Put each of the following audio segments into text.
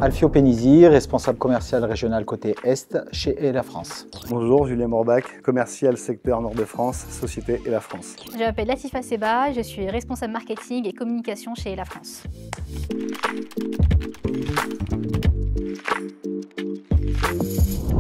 Alfio Pénizy, responsable commercial régional côté Est chez ELA France. Bonjour, Julien Morbach, commercial secteur Nord de France, société ELA France. Je m'appelle Latifa Seba, je suis responsable marketing et communication chez ELA France.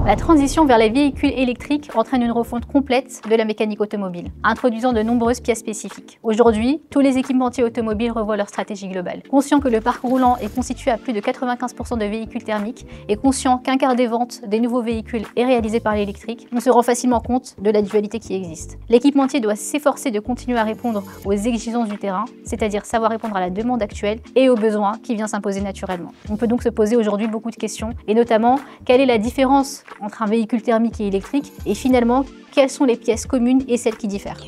La transition vers les véhicules électriques entraîne une refonte complète de la mécanique automobile, introduisant de nombreuses pièces spécifiques. Aujourd'hui, tous les équipementiers automobiles revoient leur stratégie globale. Conscient que le parc roulant est constitué à plus de 95% de véhicules thermiques et conscient qu'un quart des ventes des nouveaux véhicules est réalisé par l'électrique, on se rend facilement compte de la dualité qui existe. L'équipementier doit s'efforcer de continuer à répondre aux exigences du terrain, c'est-à-dire savoir répondre à la demande actuelle et aux besoins qui vient s'imposer naturellement. On peut donc se poser aujourd'hui beaucoup de questions, et notamment, quelle est la différence entre un véhicule thermique et électrique, et finalement, quelles sont les pièces communes et celles qui diffèrent.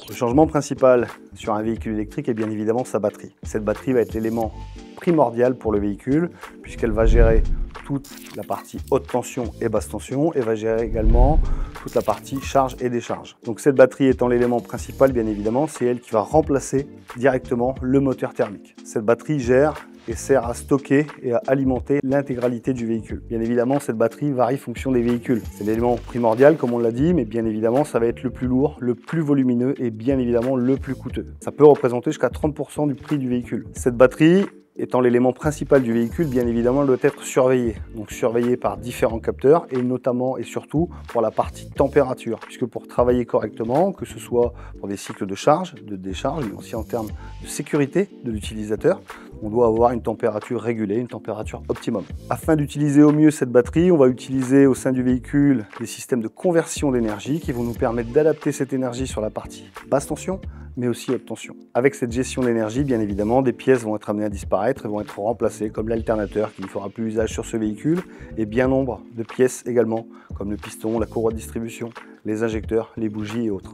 Le changement principal sur un véhicule électrique est bien évidemment sa batterie. Cette batterie va être l'élément primordial pour le véhicule, puisqu'elle va gérer toute la partie haute tension et basse tension, et va gérer également toute la partie charge et décharge. Donc cette batterie étant l'élément principal, bien évidemment, c'est elle qui va remplacer directement le moteur thermique. Cette batterie gère et sert à stocker et à alimenter l'intégralité du véhicule. Bien évidemment, cette batterie varie en fonction des véhicules. C'est l'élément primordial, comme on l'a dit, mais bien évidemment, ça va être le plus lourd, le plus volumineux et bien évidemment le plus coûteux. Ça peut représenter jusqu'à 30% du prix du véhicule. Cette batterie, étant l'élément principal du véhicule, bien évidemment, elle doit être surveillée. Donc surveillée par différents capteurs et notamment et surtout pour la partie température. Puisque pour travailler correctement, que ce soit pour des cycles de charge, de décharge, mais aussi en termes de sécurité de l'utilisateur, on doit avoir une température régulée, une température optimum. Afin d'utiliser au mieux cette batterie, on va utiliser au sein du véhicule des systèmes de conversion d'énergie qui vont nous permettre d'adapter cette énergie sur la partie basse tension, mais aussi haute tension. Avec cette gestion d'énergie, bien évidemment, des pièces vont être amenées à disparaître et vont être remplacées, comme l'alternateur qui ne fera plus usage sur ce véhicule, et bien nombre de pièces également, comme le piston, la courroie de distribution, les injecteurs, les bougies et autres.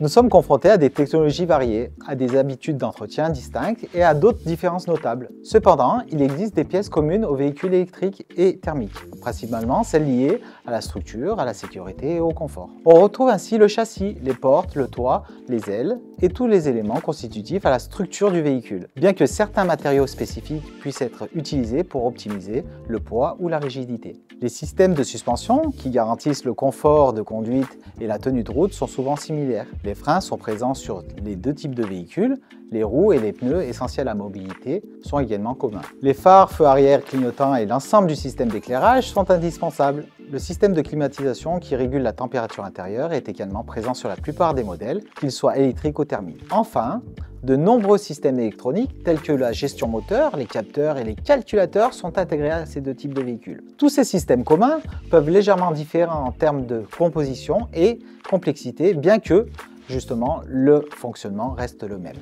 Nous sommes confrontés à des technologies variées, à des habitudes d'entretien distinctes et à d'autres différences notables. Cependant, il existe des pièces communes aux véhicules électriques et thermiques, principalement celles liées à la structure, à la sécurité et au confort. On retrouve ainsi le châssis, les portes, le toit, les ailes et tous les éléments constitutifs à la structure du véhicule, bien que certains matériaux spécifiques puissent être utilisés pour optimiser le poids ou la rigidité. Les systèmes de suspension, qui garantissent le confort de conduite et la tenue de route, sont souvent similaires. Les freins sont présents sur les deux types de véhicules. Les roues et les pneus, essentiels à la mobilité, sont également communs. Les phares, feux arrière, clignotants et l'ensemble du système d'éclairage sont indispensables. Le système de climatisation qui régule la température intérieure est également présent sur la plupart des modèles, qu'ils soient électriques ou thermiques. Enfin, de nombreux systèmes électroniques tels que la gestion moteur, les capteurs et les calculateurs sont intégrés à ces deux types de véhicules. Tous ces systèmes communs peuvent légèrement différer en termes de composition et complexité, bien que justement le fonctionnement reste le même.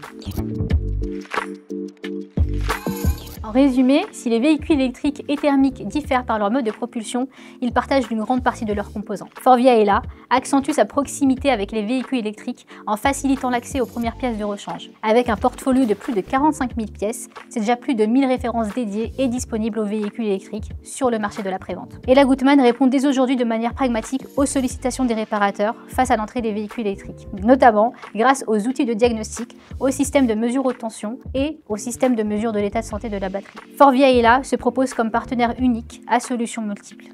En résumé, si les véhicules électriques et thermiques diffèrent par leur mode de propulsion, ils partagent une grande partie de leurs composants. Forvia ELA accentue sa proximité avec les véhicules électriques en facilitant l'accès aux premières pièces de rechange. Avec un portfolio de plus de 45 000 pièces, c'est déjà plus de 1000 références dédiées et disponibles aux véhicules électriques sur le marché de la prévente. ELA Gutmann répond dès aujourd'hui de manière pragmatique aux sollicitations des réparateurs face à l'entrée des véhicules électriques, notamment grâce aux outils de diagnostic, au système de mesure haute tension et au système de mesure de l'état de santé de la batterie. Forvia ELA se propose comme partenaire unique à solutions multiples.